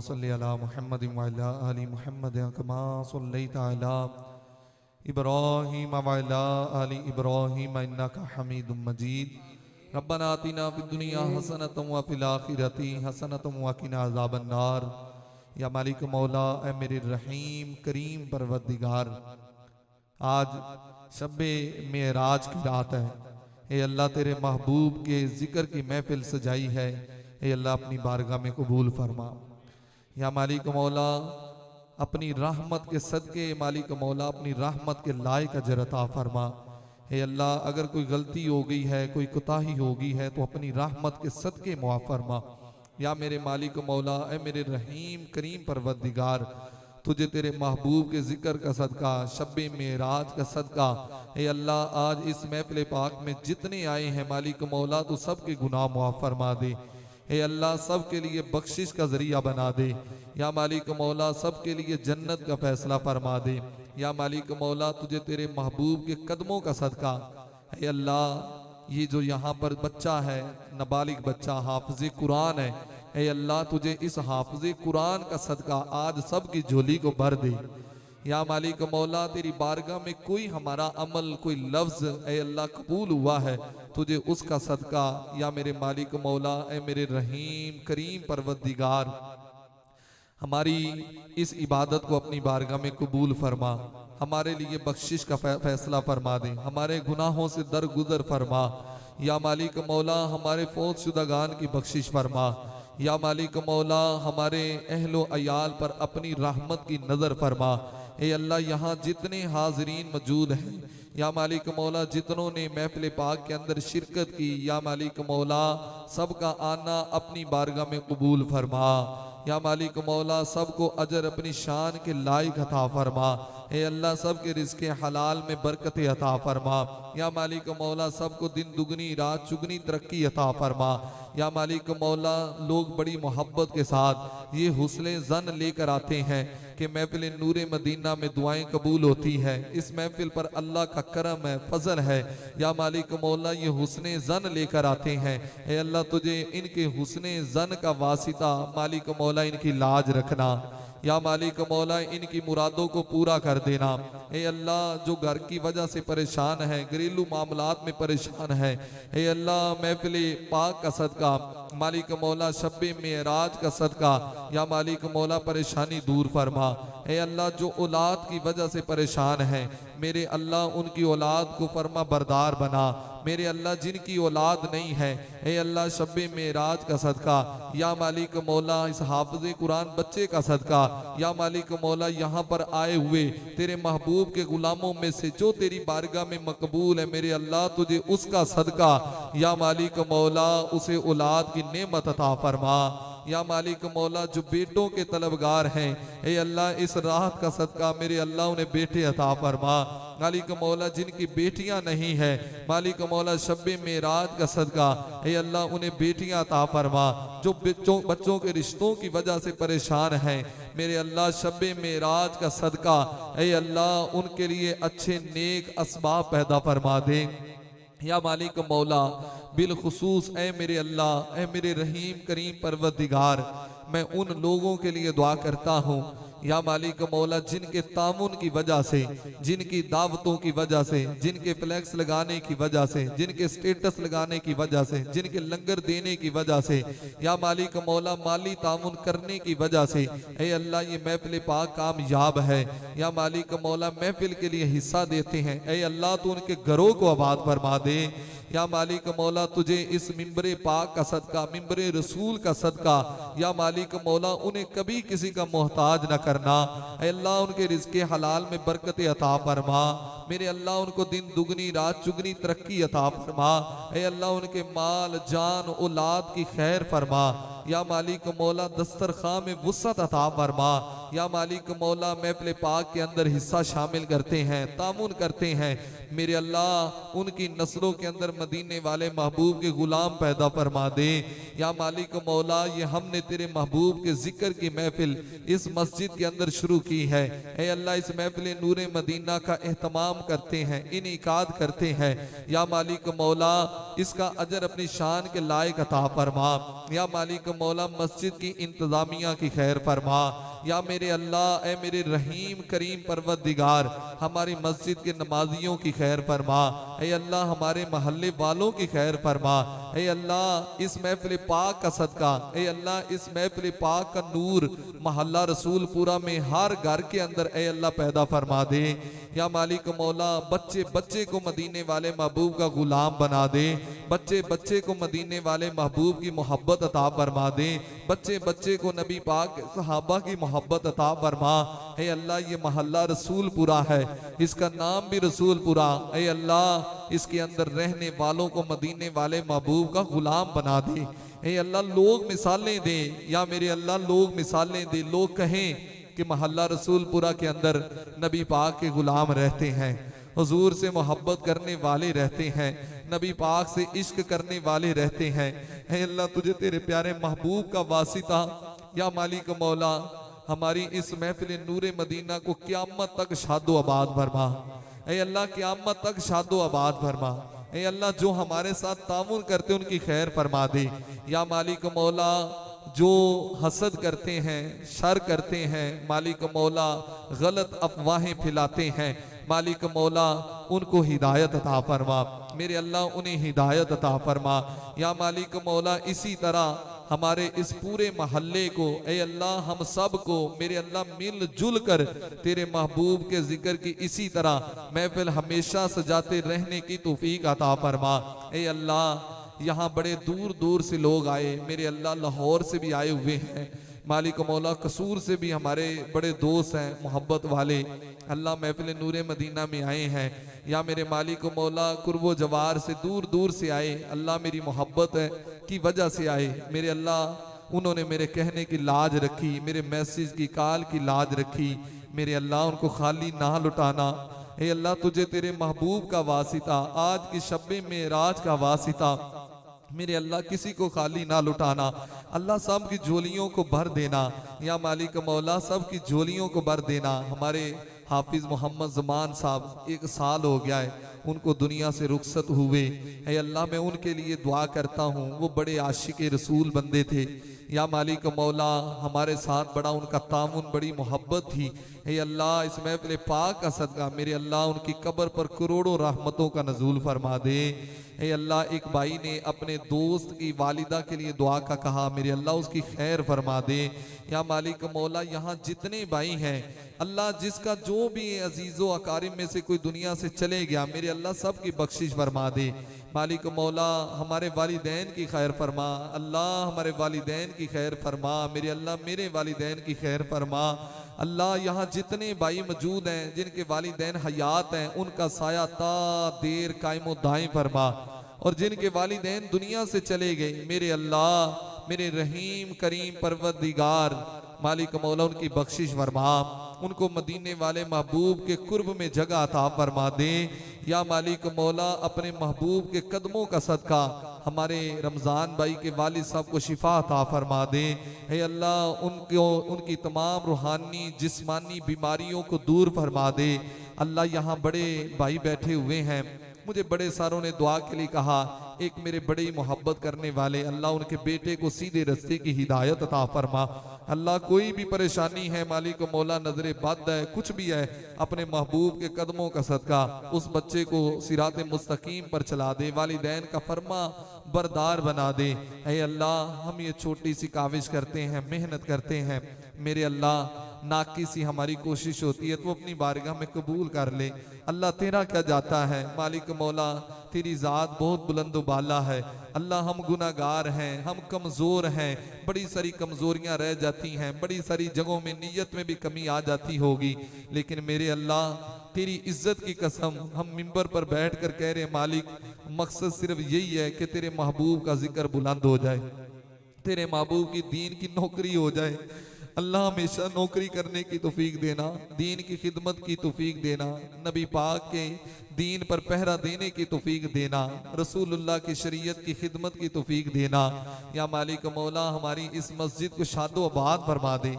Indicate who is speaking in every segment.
Speaker 1: सल्ली अला मुहम्मद व अला आलि मुहम्मद कमा सल्लैता अला इब्राहीम व अला आलि इब्राहीम इन्नका हमीदुम मजीद। रब्बना आतिना फिद दुनिया हसनतम व फिल आखिरति हसनतम व किना अज़ाबन्नार। या मालिक मौला ए मेरे रहीम करीम परवरदिगार, आज शब्बे मेराज की रात है। ए अल्लाह तेरे महबूब के जिक्र की महफिल सजाई है। ए अल्लाह अपनी बारगाह में कबूल फरमा। या मालिक मौला अपनी रहमत के सदके मालिक मौला अपनी रहमत के लायक अजर अता फरमा। हे अल्लाह अगर कोई गलती हो गई है, कोई कोताही हो गई है तो अपनी रहमत के सदके मुआफ़ फरमा। या मेरे मालिक मौला ए मेरे रहीम करीम परवरदिगार, तुझे तेरे महबूब के जिक्र का सदका, शब्बे मेराज का सदका, ए अल्लाह आज इस महफिल पाक में जितने आए हैं मालिक मौला तो सबके गुनाह मुआफ़ फरमा दे। ए अल्लाह सब के लिए बख्शिश का जरिया बना दे। या मालिक मौला सब के लिए जन्नत का फैसला फरमा दे। या मालिक मौला तुझे तेरे महबूब के कदमों का सदका, ए अल्लाह ये जो यहाँ पर बच्चा है नाबालिग बच्चा हाफिज़ कुरान है, ए अल्लाह तुझे इस हाफिज़ कुरान का सदका आज सब की झोली को भर दे। या मालिक मौला तेरी बारगाह में कोई हमारा अमल कोई लफ्ज़ ए अल्लाह कबूल हुआ है, तुझे उसका सदका या मेरे मालिक मौला ए मेरे रहीम करीम परवरदिगार हमारी इस इबादत को अपनी बारगाह में कबूल फरमा। हमारे लिए बख्शिश का फैसला फरमा दे, हमारे गुनाहों से दरगुजर फरमा। या मालिक मौला हमारे फौत शुदागान की बख्शिश फरमा। या मालिक मौला हमारे अहलो अयाल पर अपनी रहमत की नज़र फरमा। ए अल्लाह यहाँ जितने हाजरीन मौजूद हैं, या मालिक मौला जितनों ने महफिल पाक के अंदर शिरकत की, या मालिक मौला सबका आना अपनी बारगाह में कबूल फरमा। या मालिक मौला सबको अजर अपनी शान के लायक अता फरमा। ए अल्लाह सब के रिज़्क़े हलाल में बरकत अता फरमा। या मालिक मौला सबको दिन दुगनी रात चुगनी तरक्की अता फरमा। या मालिक मौला लोग बड़ी मोहब्बत के साथ ये हुस्ने ज़न लेकर आते हैं कि महफिल नूरे मदीना में दुआएं कबूल होती है। इस महफिल पर अल्लाह का करम है, फजल है। या मालिक मौला ये हुस्ने ज़न लेकर आते हैं। ए अल्लाह तुझे इनके हुस्ने ज़न का वासिता मालिक मौला इनकी लाज रखना। या मालिक मौला इनकी मुरादों को पूरा कर देना। ए अल्लाह जो घर की वजह से परेशान है, घरेलू मामलात में परेशान है, ए अल्लाह महफिल पाक का सदका मालिक मौला शब्बे मेराज का सदका या मालिक मौला परेशानी दूर फरमा। ए अल्लाह जो औलाद की वजह से परेशान है, मेरे अल्लाह उनकी औलाद को फरमा बरदार बना। मेरे अल्लाह जिनकी औलाद नहीं है, ए अल्लाह शब्बे मेराज का सदका या मालिक मौला इस हाफिज़ कुरान बच्चे का सदका, या मालिक मौला यहाँ पर आए हुए तेरे महबूब के गुलामों में से जो तेरी बारगाह में मकबूल है, मेरे अल्लाह तुझे उसका सदका या मालिक मौला उसे औलाद की नेमत अता फरमा। या मालिक मौला जो बेटों के तलबगार हैं, ए अल्लाह इस राहत का सदका मेरे अल्लाह उन्हें बेटे अता फरमा। मालिक मौला जिनकी बेटियां नहीं है, मालिक मौला शब्बे मेराज का सदका ए अल्लाह उन्हें बेटियां अता फरमा। जो बच्चों के रिश्तों की वजह से परेशान हैं, मेरे अल्लाह शब्बे मेराज का सदका ए अल्लाह उनके लिए अच्छे नेक असबाब पैदा फरमा दे। या मालिक मौला बिलखुसूस ए मेरे अल्लाह ए मेरे रहीम करीम परवरदिगार, मैं उन लोगों के लिए दुआ करता हूँ या मालिक मौला जिनके तामुन की वजह से, जिनकी दावतों की वजह से, जिनके फ्लैक्स लगाने की वजह से, जिनके स्टेटस लगाने की वजह से, जिनके लंगर देने की वजह से, या मालिक मौला माली तामुन करने की वजह से ए अल्लाह ये महफिल पाक कामयाब है। या मालिक मौला महफिल के लिए हिस्सा देते हैं, ए अल्लाह तो उनके घरों को आबाद फरमा दे। या मालिक मौला तुझे इस मिंबरे पाक का सदका, मिंबरे रसूल का सदका या मालिक मौला उन्हें कभी किसी का मोहताज न करना। अल्लाह उनके रिज़्क़े हलाल में बरकत अता फरमा। मेरे अल्लाह उनको दिन दुगनी रात चुगनी तरक्की अता फरमा। अल्लाह उनके माल जान औलाद की खैर फरमा। या मालिक मौला दस्तरखां में वुसअत अता फरमा। या मालिक मौला महफिल पाक के अंदर हिस्सा शामिल करते हैं, तामुन करते हैं, मेरे अल्लाह उनकी नस्लों के अंदर मदीने वाले महबूब के गुलाम पैदा फरमा दे। या मालिक मौला ये हमने तेरे महबूब के जिक्र की महफिल इस मस्जिद के अंदर शुरू की है, ऐ अल्लाह इस महफिल नूरे मदीना का एहतमाम करते हैं, इनेकाद करते हैं। या मालिक मौला इसका अजर अपनी शान के लायक अता फरमा। या मालिक मौला मस्जिद की इंतजामिया की खैर फरमा। या मेरे अल्लाह ए मेरे रहीम करीम परवरदिगार हमारी मस्जिद के नमाजियों की खैर फरमा। ऐ अल्लाह हमारे महल्ले वालों की खैर फरमा। ऐ अल्लाह इस महफिल पाक का सदका, ऐ अल्लाह इस महफिल पाक का नूर महल्ला रसूलपुरा में हर घर के अंदर ऐ अल्लाह पैदा फरमा दे। या मालिक मौला बच्चे बच्चे को मदीने वाले महबूब का गुलाम बना दे, बच्चे बच्चे को मदीने वाले महबूब की मोहब्बत अता फरमा दे, बच्चे बच्चे को नबी पाक सहाबा की मोहब्बत अता फरमा। हे अल्लाह ये महल्ला रसूलपुरा है, इसका नाम भी रसूलपुरा। हे अल्लाह इसके अंदर रहने वालों को मदीने वाले महबूब का गुलाम बना दे। हे अल्लाह लोग मिसालें दे, या मेरे अल्लाह लोग मिसालें दे, लोग कहें कि महल्ला रसूलपुरा के अंदर नबी पाक के गुलाम रहते हैं, हुजूर से मोहब्बत करने वाले रहते हैं, नबी पाक से इश्क करने वाले रहते हैं। हे अल्लाह तुझे तेरे प्यारे महबूब का वासिता या मालिक मौला हमारी इस महफिल नूरे मदीना को क़यामत तक शादो आबाद फरमा। ऐ अल्लाह क़यामत तक शादो आबाद फरमा। ऐ अल्लाह जो हमारे साथ तामुन करते उनकी खैर फरमा दे। या मालिक मौला जो हसद करते हैं, शर करते हैं, मालिक मौला गलत अफवाहें फैलाते हैं, मालिक मौला उनको हिदायत अता फरमा। मेरे अल्लाह उन्हें हिदायत अता फरमा। या मालिक मौला इसी तरह हमारे इस पूरे महल्ले को, ऐ अल्लाह हम सब को मेरे अल्लाह मिल जुल कर तेरे महबूब के जिक्र की इसी तरह महफिल हमेशा सजाते रहने की तौफीक अता फरमा। ऐ अल्लाह यहाँ बड़े दूर दूर से लोग आए, मेरे अल्लाह लाहौर से भी आए हुए हैं, मालिक मौला कसूर से भी हमारे बड़े दोस्त हैं मोहब्बत वाले, अल्लाह महफिल नूरे मदीना में आए हैं। या मेरे मालिक मौला कुर्बो जवार से दूर दूर से आए, अल्लाह मेरी मोहब्बत है की वजह से आए, मेरे अल्लाह उन्होंने मेरे कहने की लाज रखी, मेरे मैसेज की कॉल की लाज रखी, मेरे अल्लाह उनको खाली ना लुटाना। हे अल्लाह तुझे तेरे महबूब का वासिता, आज की शब्बे मेराज का वासिता, मेरे अल्लाह किसी को खाली ना लुटाना, अल्लाह सब की झोलियों को भर देना। या मालिक मौला सब की झोलियों को भर देना। हमारे हाफिज मोहम्मद ज़मान साहब 1 साल हो गया है उनको दुनिया से रुखसत हुए। है अल्लाह मैं उनके लिए दुआ करता हूँ, वो बड़े आशिक रसूल बंदे थे। या मालिक मौला हमारे साथ बड़ा उनका तामुन, बड़ी मोहब्बत थी। हे अल्लाह इस महफिल पाक का सदका मेरे अल्लाह उनकी कब्र पर करोड़ों रहमतों का नजूल फरमा दे। हे अल्लाह एक भाई ने अपने दोस्त की वालिदा के लिए दुआ का कहा, मेरे अल्लाह उसकी खैर फरमा दे। या मालिक मौला यहाँ जितने भाई हैं अल्लाह जिसका जो भी अजीज़ो अकारिम में से कोई दुनिया से चले गया, मेरे अल्लाह सब की बख्शिश फरमा दे। मालिक मौला हमारे वालिदैन की खैर फरमा, अल्लाह हमारे वालिदैन की खैर फरमा, मेरे अल्लाह मेरे वालिदैन की खैर फरमा। अल्लाह यहाँ जितने भाई मौजूद हैं जिनके वालिदैन हयात हैं उनका साया ता देर कायमो दाएं फरमा, और जिनके वालिदैन दुनिया से चले गए मेरे अल्लाह मेरे रहीम करीम परवरदिगार मालिक मौला उनकी बख्शिश फरमा, उनको मदीने वाले महबूब के कुर्ब में जगह अता फरमा दे। या मालिक मौला अपने महबूब के कदमों का सदका हमारे रमज़ान भाई के वालिद साहब को शिफा अता फरमा दे। हे अल्लाह उनको उनकी तमाम रूहानी जिस्मानी बीमारियों को दूर फरमा दे। अल्लाह यहाँ बड़े भाई बैठे हुए हैं, मुझे बड़े सारों ने दुआ के लिए कहा, एक मेरे बड़े ही मोहब्बत करने वाले, अल्लाह उनके बेटे को सीधे रास्ते की हिदायत अता फरमा। अल्लाह कोई भी परेशानी है मालिक मौला, नजरे बद है, कुछ भी है, अपने महबूब के कदमों का सदका उस बच्चे को सिराते मुस्तकीम पर चला दे, वालिदैन का फरमा बरदार बना दे। ऐ अल्लाह हम ये छोटी सी काविश करते हैं, मेहनत करते हैं, मेरे अल्लाह नाकी सी हमारी कोशिश होती है तो अपनी बारगाह में कबूल कर ले। अल्लाह तेरा क्या जाता है, मालिक मौला तेरी ज़ात बहुत बुलंद बाला है। अल्लाह हम गुनाहगार हैं, हम कमज़ोर हैं, बड़ी सारी कमज़ोरियां रह जाती हैं, बड़ी सारी जगहों में नीयत में भी कमी आ जाती होगी, लेकिन मेरे अल्लाह तेरी इज्जत की कसम हम मिंबर पर बैठ कर कह रहे हैं, मालिक मकसद सिर्फ यही है कि तेरे महबूब का जिक्र बुलंद हो जाए, तेरे महबूब की दीन की नौकरी हो जाए। अल्लाह हमेशा नौकरी करने की तौफीक देना, दीन की खिदमत की तौफीक देना, नबी पाक के दीन पर पहरा देने की तौफीक देना, रसूलुल्लाह की शरीयत की खिदमत की तौफीक देना। या मालिक मौला हमारी इस मस्जिद को शादो आबाद फरमा दे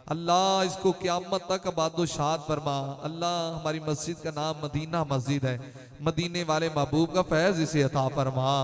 Speaker 1: अल्लाह, इसको क़यामत तक आबादो शाद फरमा अल्लाह। हमारी मस्जिद का नाम मदीना मस्जिद है, मदीने वाले महबूब का फैज़ इसे अता फरमा।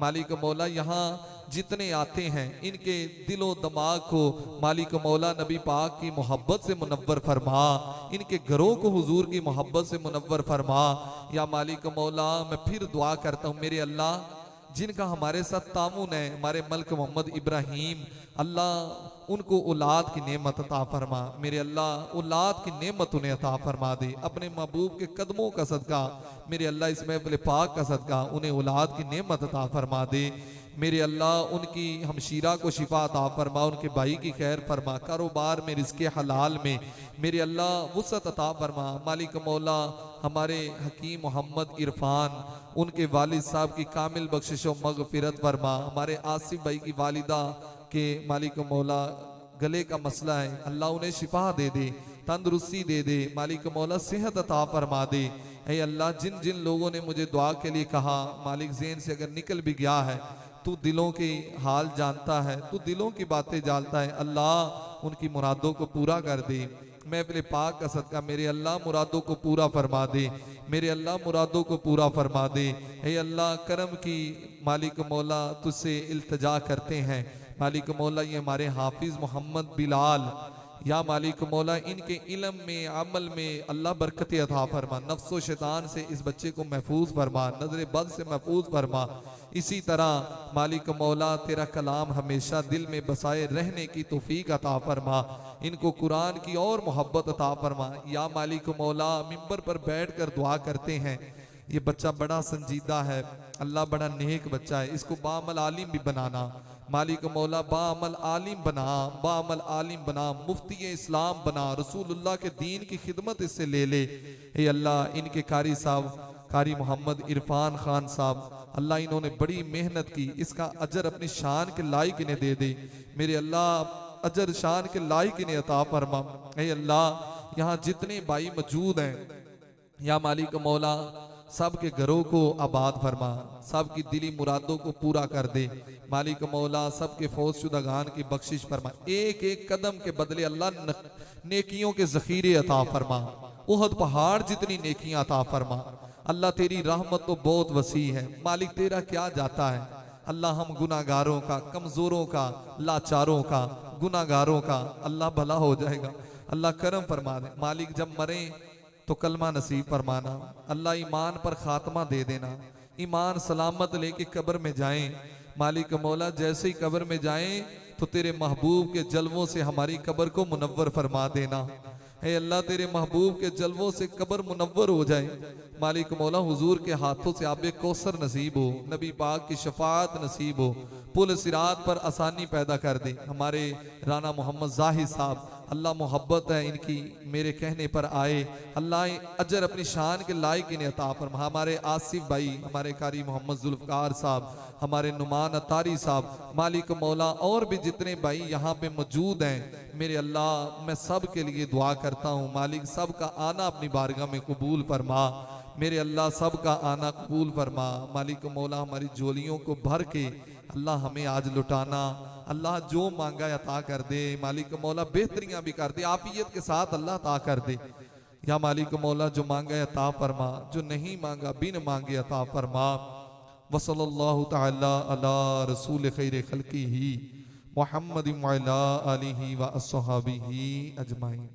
Speaker 1: मालिक मौला यहाँ जितने आते हैं इनके दिलो दिमाग को मालिक मौला नबी पाक की मोहब्बत से मुनव्वर फरमा, इनके घरों को हुजूर की मोहब्बत से मुनव्वर फरमा। या मालिक मौला मैं फिर दुआ करता हूँ मेरे अल्लाह, जिनका हमारे साथ तामुन है, हमारे मल्क मोहम्मद इब्राहीम, अल्लाह उनको औलाद की नेमत अता फरमा। मेरे अल्लाह औलाद की नेमत उन्हें अता फरमा दे, अपने महबूब के कदमों का सदका मेरे अल्लाह इस महफिल पाक का सदका उन्हें औलाद की नेमत अता फरमा दे। मेरे अल्लाह उनकी हमशीरा को शिफा अता फरमा, उनके भाई की खैर फरमा, कारोबार में रिज़्क़े हलाल में मेरे अल्लाह वुसअत अता फरमा। मालिक मौला हमारे हकीम मोहम्मद इरफान उनके वालिद साहब की कामिल बख्शिश व मगफिरत फरमा। हमारे आसिफ भाई की वालिदा के मालिक मौला गले का मसला है, अल्लाह उन्हें शिफा दे दे, तंदुरुस्ती दे दे, मालिक मौला सेहत अता फरमा दे। ऐ अल्लाह जिन जिन लोगों ने मुझे दुआ के लिए कहा मालिक ज़हन से अगर निकल भी गया है, तू दिलों के हाल जानता है, तू दिलों की बातें जानता है, अल्लाह उनकी मुरादों को पूरा कर दे। मैं अपने पाक का सदका मेरे अल्लाह मुरादों को पूरा फरमा दे, मेरे अल्लाह मुरादों को पूरा फरमा दे। हे अल्लाह करम की मालिक मौला तुझसे इल्तिजा करते हैं मालिक मौला, ये हमारे हाफिज मोहम्मद बिलाल या मालिक मौला इनके इल्म में अमल में अल्लाह बरकत अता फरमा, नफ्सो शैतान से इस बच्चे को महफूज फरमा, नजर बद से महफूज फरमा। इसी तरह मालिक मौला तेरा कलाम हमेशा दिल में बसाए रहने की तौफीक अता फरमा, इनको कुरान की और मोहब्बत अता फरमा। या मालिक मौला मिंबर पर बैठ कर दुआ करते हैं, ये बच्चा बड़ा संजीदा है अल्लाह, बड़ा नेक बच्चा है, इसको बाअमल आलिम भी बनाना मालिक मौला, बाअमल आलिम बना, बाअमल आलिम बना, मुफ्ती इस्लाम बना, रसूलुल्लाह के दीन की खिदमत इससे ले ले। हे अल्लाह इनके कारी साहब कारी मोहम्मद इरफान खान साहब, अल्लाह इन्होंने बड़ी मेहनत की, इसका अजर अपनी शान के लायक इन्हें दे दे मेरे अल्लाह, अजर शान के लायक इन्हें अता फरमा। हे अल्लाह यहाँ जितने भाई मौजूद हैं या मालिक मौला सब के घरों को आबाद फरमा, सब की दिली मुरादों को पूरा कर दे मालिक मौला, सब के फौजशुदागान की बख्शिश फरमा, एक एक कदम के बदले अल्लाह नेकियों के जखीरे अता फरमा, उहद पहाड़ जितनी नेकियां अता फरमा। अल्लाह तेरी रहमत तो बहुत वसी है मालिक, तेरा क्या जाता है अल्लाह, हम गुनाहगारों का, कमजोरों का, लाचारों का, गुनाहगारों का अल्लाह भला हो जाएगा। अल्लाह करम फरमा दे मालिक, जब मरे तो कलमा नसीब फरमाना अल्लाह, ईमान पर खात्मा दे देना, ईमान सलामत लेके कब्र में जाएं मालिक मौला, जैसे ही कब्र में जाएं तो तेरे महबूब के जलवों से हमारी कब्र को मुनव्वर फरमा देना। हे अल्लाह तेरे महबूब के जलवों से कब्र मुनव्वर हो जाए मालिक मौला, हुजूर के हाथों से आबे कौसर नसीब हो, नबी पाक की शफाअत नसीब हो, पुल सिरात पर आसानी पैदा कर दे। हमारे राना मोहम्मद जाहिद साहब अल्लाह मोहब्बत है इनकी, मेरे कहने पर आए, अल्लाह अजर अपनी शान के लायक इन्हें अता फरमा। हमारे आसिफ भाई, हमारे कारी मोहम्मद जुल्फकार साहब, हमारे नुमान अतारी साहब, मालिक मौला और भी जितने भाई यहाँ पे मौजूद हैं मेरे अल्लाह, मैं सब के लिए दुआ करता हूँ मालिक, सब का आना अपनी बारगाह में कबूल फरमा मेरे अल्लाह, सब का आना कबूल फरमा मालिक मौला, हमारी झोलियों को भर के अल्लाह हमें आज लुटाना, अल्लाह जो मांगा है अता कर दे मालिक मौला, बेहतरियां भी कर दे, आफियत के साथ अल्लाह अता कर दे। या मालिक मौला जो मांगा है अता फरमा, जो नहीं मांगा बिन मांगे अता फरमा। वसल्लल्लाहु तआला अला रसूल खैर खल्क़िही मुहम्मद व अला आलिही व अस्हाबिही अजमाइन।